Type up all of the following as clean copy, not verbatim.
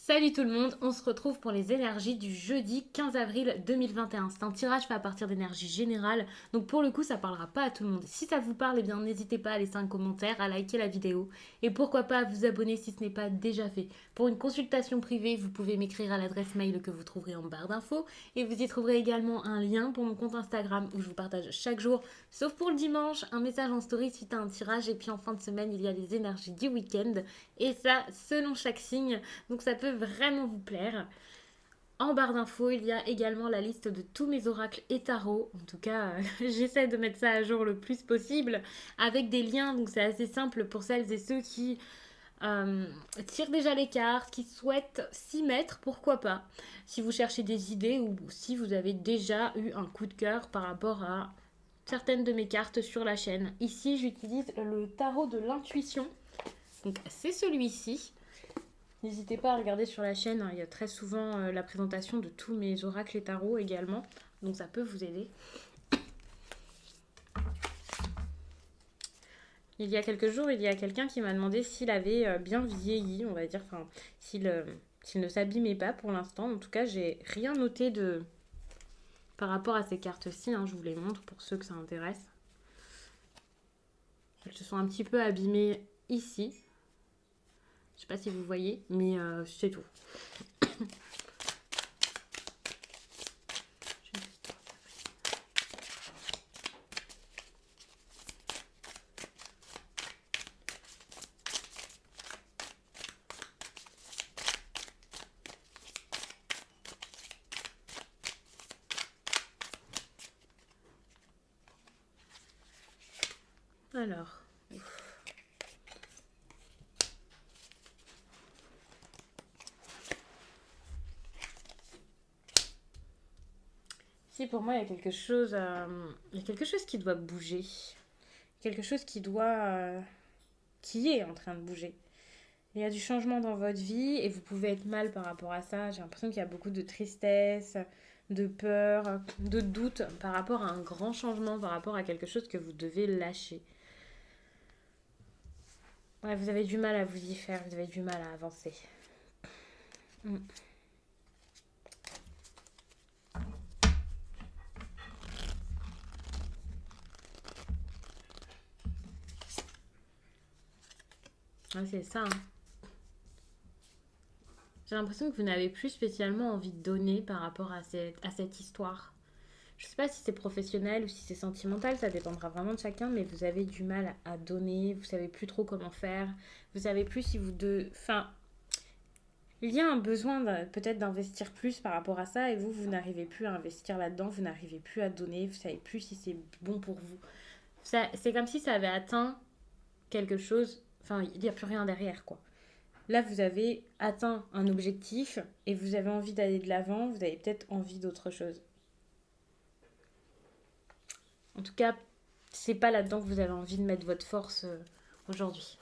Salut tout le monde, on se retrouve pour les énergies du jeudi 15 avril 2021. C'est un tirage fait à partir d'énergie générale, donc pour le coup ça parlera pas à tout le monde. Si ça vous parle, eh bien n'hésitez pas à laisser un commentaire, à liker la vidéo et pourquoi pas à vous abonner si ce n'est pas déjà fait. Pour une consultation privée, vous pouvez m'écrire à l'adresse mail que vous trouverez en barre d'infos et vous y trouverez également un lien pour mon compte Instagram où je vous partage chaque jour, sauf pour le dimanche, un message en story suite à un tirage et puis en fin de semaine il y a les énergies du week-end et ça selon chaque signe. Donc ça peut vraiment vous plaire. En barre d'infos, il y a également la liste de tous mes oracles et tarots. En tout cas, j'essaie de mettre ça à jour le plus possible avec des liens. Donc c'est assez simple pour celles et ceux qui tirent déjà les cartes, qui souhaitent s'y mettre, pourquoi pas. Si vous cherchez des idées ou si vous avez déjà eu un coup de cœur par rapport à certaines de mes cartes sur la chaîne. Ici, j'utilise le tarot de l'intuition. Donc c'est celui-ci. N'hésitez pas à regarder sur la chaîne, hein, il y a très souvent la présentation de tous mes oracles et tarots également, donc ça peut vous aider. Il y a quelques jours, il y a quelqu'un qui m'a demandé s'il avait bien vieilli, on va dire, enfin, s'il ne s'abîmait pas pour l'instant. En tout cas, j'ai rien noté de par rapport à ces cartes-ci, hein, je vous les montre pour ceux que ça intéresse. Elles se sont un petit peu abîmées ici. Je sais pas si vous voyez, mais c'est tout. Alors, si pour moi il y a quelque chose qui doit bouger, quelque chose qui est en train de bouger. Il y a du changement dans votre vie et vous pouvez être mal par rapport à ça. J'ai l'impression qu'il y a beaucoup de tristesse, de peur, de doute par rapport à un grand changement, par rapport à quelque chose que vous devez lâcher. Ouais, vous avez du mal à vous y faire, vous avez du mal à avancer. Ouais, c'est ça, hein. J'ai l'impression que vous n'avez plus spécialement envie de donner par rapport à cette histoire. Je ne sais pas si c'est professionnel ou si c'est sentimental, ça dépendra vraiment de chacun, mais vous avez du mal à donner, vous savez plus trop comment faire, vous savez plus si vous de... Enfin, il y a un besoin peut-être d'investir plus par rapport à ça et vous n'arrivez plus à investir là-dedans, vous n'arrivez plus à donner, vous savez plus si c'est bon pour vous. C'est comme si ça avait atteint quelque chose, enfin, il n'y a plus rien derrière, quoi. Là, vous avez atteint un objectif et vous avez envie d'aller de l'avant, vous avez peut-être envie d'autre chose. En tout cas, c'est pas là-dedans que vous avez envie de mettre votre force aujourd'hui.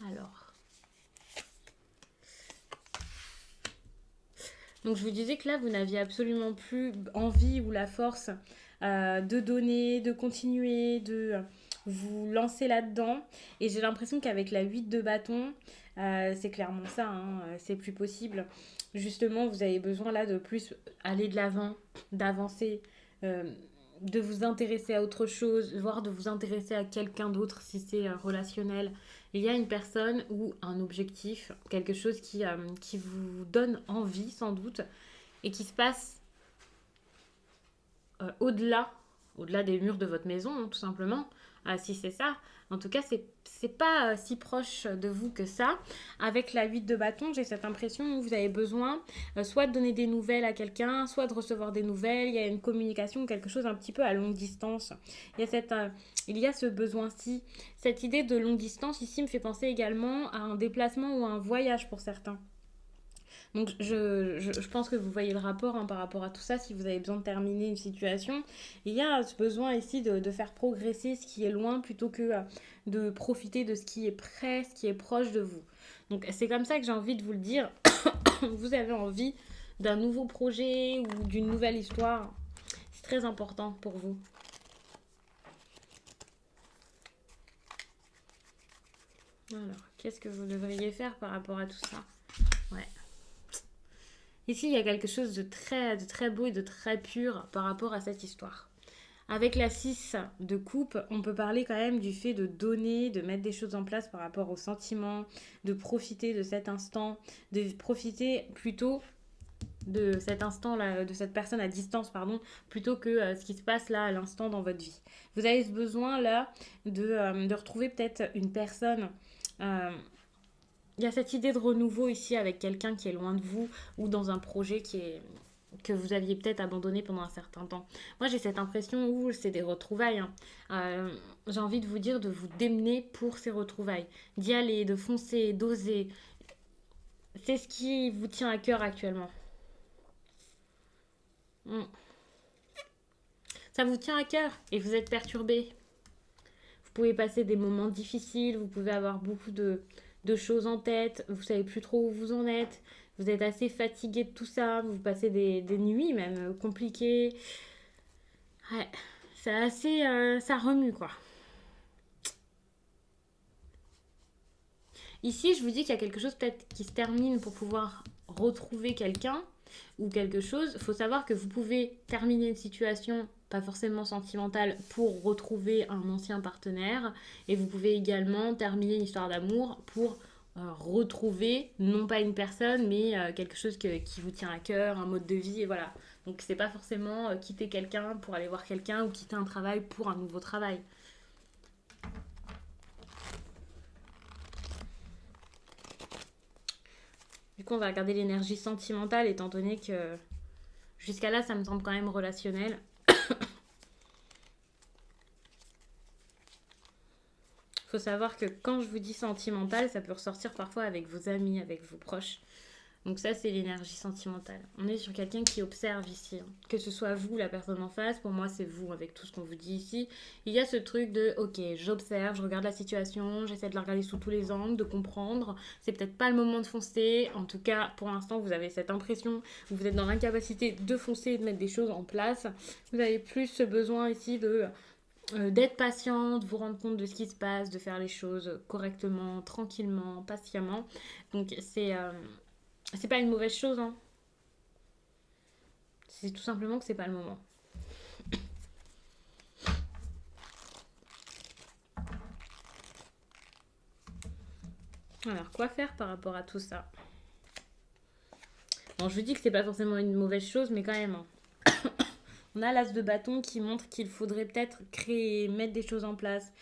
Alors. Donc je vous disais que là, vous n'aviez absolument plus envie ou la force de donner, de continuer, de vous lancer là-dedans. Et j'ai l'impression qu'avec la 8 de bâton, c'est clairement ça, hein, c'est plus possible. Justement, vous avez besoin là de plus aller de l'avant, d'avancer, euh, de vous intéresser à autre chose, voire de vous intéresser à quelqu'un d'autre si c'est relationnel. Il y a une personne ou un objectif, quelque chose qui vous donne envie sans doute et qui se passe au-delà des murs de votre maison, hein, tout simplement. Si c'est ça, en tout cas, c'est pas si proche de vous que ça. Avec la 8 de bâton, j'ai cette impression où vous avez besoin soit de donner des nouvelles à quelqu'un, soit de recevoir des nouvelles. Il y a une communication, quelque chose un petit peu à longue distance. Il y a ce besoin-ci. Cette idée de longue distance ici me fait penser également à un déplacement ou à un voyage pour certains. Donc je pense que vous voyez le rapport, hein, par rapport à tout ça. Si vous avez besoin de terminer une situation, il y a ce besoin ici de faire progresser ce qui est loin plutôt que de profiter de ce qui est près, ce qui est proche de vous. Donc c'est comme ça que j'ai envie de vous le dire. Vous avez envie d'un nouveau projet ou d'une nouvelle histoire. très important pour vous. Alors, qu'est-ce que vous devriez faire par rapport à tout ça? Ouais. Ici, il y a quelque chose de très beau et de très pur par rapport à cette histoire. Avec la 6 de coupe, on peut parler quand même du fait de donner, de mettre des choses en place par rapport aux sentiments, de profiter de cet instant, de profiter plutôt de cet instant-là, de cette personne à distance, pardon, plutôt que ce qui se passe là à l'instant dans votre vie. Vous avez ce besoin-là de retrouver peut-être une personne. Il y a cette idée de renouveau ici avec quelqu'un qui est loin de vous ou dans un projet que vous aviez peut-être abandonné pendant un certain temps. Moi, j'ai cette impression où c'est des retrouvailles. Hein. J'ai envie de vous dire de vous démener pour ces retrouvailles, d'y aller, de foncer, d'oser. C'est ce qui vous tient à cœur actuellement. Ça vous tient à cœur et vous êtes perturbé. Vous pouvez passer des moments difficiles, vous pouvez avoir beaucoup de choses en tête, vous savez plus trop où vous en êtes, vous êtes assez fatigué de tout ça, vous passez des nuits même compliquées. Ouais, c'est assez... ça remue quoi. Ici, je vous dis qu'il y a quelque chose peut-être qui se termine pour pouvoir retrouver quelqu'un ou quelque chose. Il faut savoir que vous pouvez terminer une situation pas forcément sentimentale pour retrouver un ancien partenaire et vous pouvez également terminer une histoire d'amour pour retrouver non pas une personne mais quelque chose qui vous tient à cœur, un mode de vie et voilà. Donc c'est pas forcément quitter quelqu'un pour aller voir quelqu'un ou quitter un travail pour un nouveau travail. Du coup, on va regarder l'énergie sentimentale, étant donné que jusqu'à là, ça me semble quand même relationnel. Il faut savoir que quand je vous dis sentimental, ça peut ressortir parfois avec vos amis, avec vos proches. Donc ça, c'est l'énergie sentimentale. On est sur quelqu'un qui observe ici. Hein. Que ce soit vous, la personne en face, pour moi, c'est vous, avec tout ce qu'on vous dit ici. Il y a ce truc de, ok, j'observe, je regarde la situation, j'essaie de la regarder sous tous les angles, de comprendre. C'est peut-être pas le moment de foncer. En tout cas, pour l'instant, vous avez cette impression où vous êtes dans l'incapacité de foncer et de mettre des choses en place. Vous avez plus ce besoin ici d'être patient, de vous rendre compte de ce qui se passe, de faire les choses correctement, tranquillement, patiemment. Donc c'est pas une mauvaise chose, hein. C'est tout simplement que c'est pas le moment. Alors, quoi faire par rapport à tout ça? Bon, je vous dis que c'est pas forcément une mauvaise chose, mais quand même. Hein. On a l'as de bâton qui montre qu'il faudrait peut-être créer, mettre des choses en place,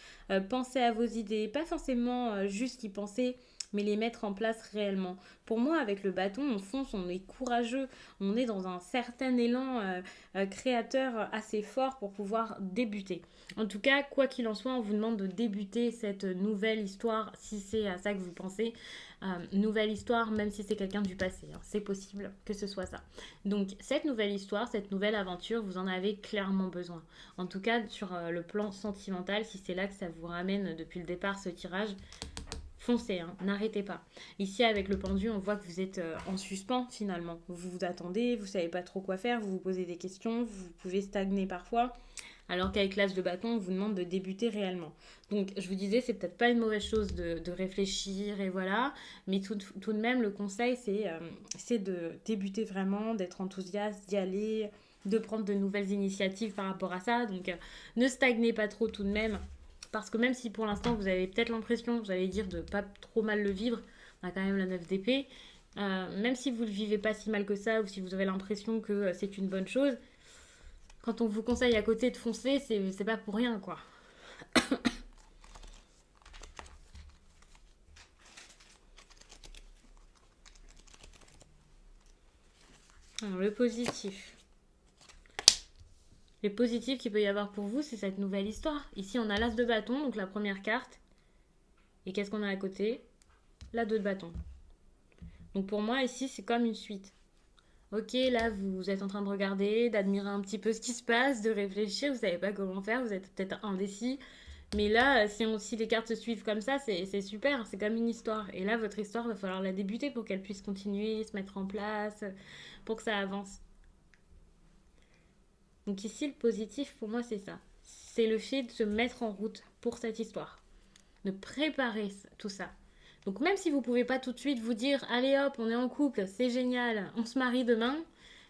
penser à vos idées, pas forcément juste y penser, mais les mettre en place réellement. Pour moi, avec le bâton, on fonce, on est courageux, on est dans un certain élan créateur assez fort pour pouvoir débuter. En tout cas, quoi qu'il en soit, on vous demande de débuter cette nouvelle histoire, si c'est à ça que vous pensez. Nouvelle histoire, même si c'est quelqu'un du passé. Hein. C'est possible que ce soit ça. Donc, cette nouvelle histoire, cette nouvelle aventure, vous en avez clairement besoin. En tout cas, sur le plan sentimental, si c'est là que ça vous ramène depuis le départ ce tirage, foncez, hein, n'arrêtez pas. Ici, avec le pendu, on voit que vous êtes en suspens finalement. Vous vous attendez, vous savez pas trop quoi faire, vous vous posez des questions, vous pouvez stagner parfois. Alors qu'avec l'as de bâton, on vous demande de débuter réellement. Donc, je vous disais, c'est peut-être pas une mauvaise chose de réfléchir et voilà, mais tout de même, le conseil, c'est de débuter vraiment, d'être enthousiaste, d'y aller, de prendre de nouvelles initiatives par rapport à ça. Donc, ne stagnez pas trop tout de même. Parce que même si pour l'instant vous avez peut-être l'impression, j'allais dire, de pas trop mal le vivre, on a quand même la 9 d'épée, même si vous le vivez pas si mal que ça ou si vous avez l'impression que c'est une bonne chose, quand on vous conseille à côté de foncer, c'est pas pour rien quoi. Alors, le positif. Le positif qu'il peut y avoir pour vous, c'est cette nouvelle histoire. Ici, on a l'as de bâton, donc la première carte. Et qu'est-ce qu'on a à côté? La 2 de bâton. Donc pour moi, ici, c'est comme une suite. Ok, là, vous êtes en train de regarder, d'admirer un petit peu ce qui se passe, de réfléchir, vous savez pas comment faire, vous êtes peut-être indécis. Mais là, si les cartes se suivent comme ça, c'est super, c'est comme une histoire. Et là, votre histoire, va falloir la débuter pour qu'elle puisse continuer, se mettre en place, pour que ça avance. Donc ici, le positif, pour moi, c'est ça. C'est le fait de se mettre en route pour cette histoire. De préparer tout ça. Donc même si vous ne pouvez pas tout de suite vous dire, allez hop, on est en couple, c'est génial, on se marie demain,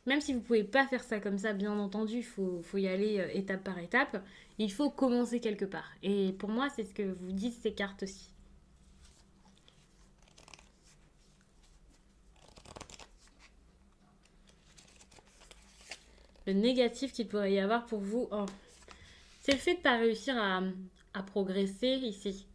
même si vous ne pouvez pas faire ça comme ça, bien entendu, il faut y aller étape par étape, il faut commencer quelque part. Et pour moi, c'est ce que vous disent ces cartes aussi. Le négatif qu'il pourrait y avoir pour vous, c'est le fait de ne pas réussir à progresser ici.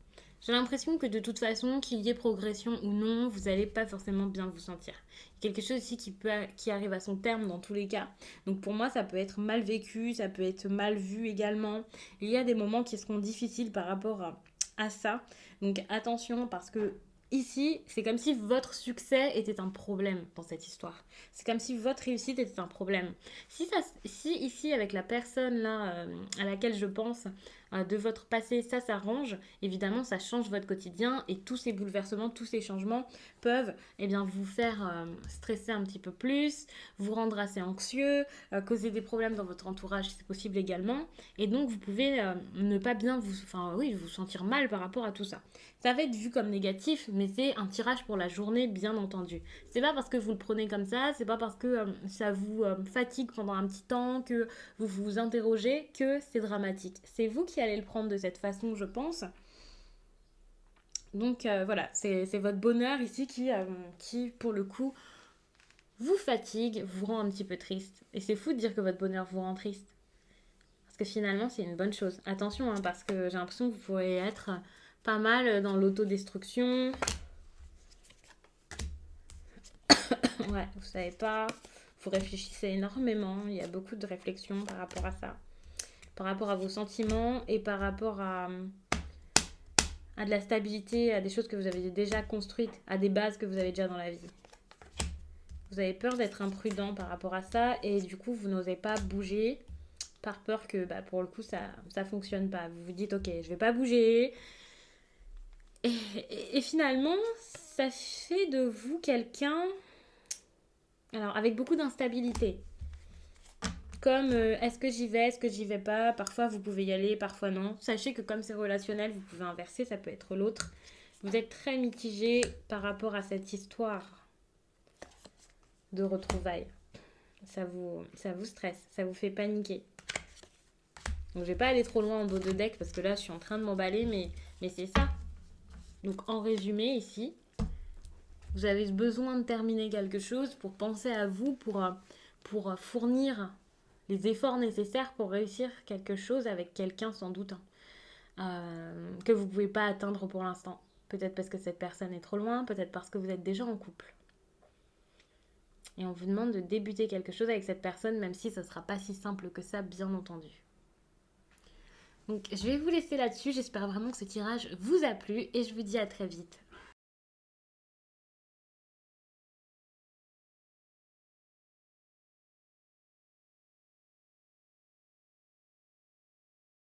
J'ai l'impression que de toute façon, qu'il y ait progression ou non, vous n'allez pas forcément bien vous sentir. Quelque chose aussi qui arrive à son terme dans tous les cas. Donc pour moi, ça peut être mal vécu, ça peut être mal vu également. Il y a des moments qui seront difficiles par rapport à ça. Donc attention parce que ici, c'est comme si votre succès était un problème dans cette histoire. C'est comme si votre réussite était un problème. Si ici, avec la personne là à laquelle je pense, de votre passé, ça s'arrange, évidemment, ça change votre quotidien et tous ces bouleversements, tous ces changements peuvent vous faire stresser un petit peu plus, vous rendre assez anxieux, causer des problèmes dans votre entourage, c'est possible également. Et donc, vous pouvez ne pas bien vous sentir mal par rapport à tout ça. Ça va être vu comme négatif, mais c'est un tirage pour la journée, bien entendu. C'est pas parce que vous le prenez comme ça, c'est pas parce que ça vous fatigue pendant un petit temps, que vous vous interrogez, que c'est dramatique. C'est vous qui allez le prendre de cette façon, je pense. Donc voilà, c'est votre bonheur ici qui, pour le coup, vous fatigue, vous rend un petit peu triste. Et c'est fou de dire que votre bonheur vous rend triste. Parce que finalement, c'est une bonne chose. Attention, parce que j'ai l'impression que vous pourrez être pas mal dans l'autodestruction. Ouais, vous savez pas. Vous réfléchissez énormément. Il y a beaucoup de réflexions par rapport à ça. Par rapport à vos sentiments et par rapport à de la stabilité, à des choses que vous avez déjà construites, à des bases que vous avez déjà dans la vie. Vous avez peur d'être imprudent par rapport à ça et du coup, vous n'osez pas bouger par peur que pour le coup, ça fonctionne pas. Vous vous dites, ok, je vais pas bouger. Et finalement, ça fait de vous quelqu'un, alors avec beaucoup d'instabilité. Comme est-ce que j'y vais, est-ce que j'y vais pas. Parfois vous pouvez y aller, parfois non. Sachez que comme c'est relationnel, vous pouvez inverser, ça peut être l'autre. Vous êtes très mitigé par rapport à cette histoire de retrouvailles. Ça vous stresse, ça vous fait paniquer. Donc je vais pas aller trop loin en dos de deck parce que là je suis en train de m'emballer, mais c'est ça. Donc en résumé ici, vous avez besoin de terminer quelque chose pour penser à vous, pour fournir les efforts nécessaires pour réussir quelque chose avec quelqu'un sans doute que vous ne pouvez pas atteindre pour l'instant. Peut-être parce que cette personne est trop loin, peut-être parce que vous êtes déjà en couple. Et on vous demande de débuter quelque chose avec cette personne, même si ce ne sera pas si simple que ça, bien entendu. Donc je vais vous laisser là-dessus, j'espère vraiment que ce tirage vous a plu et je vous dis à très vite.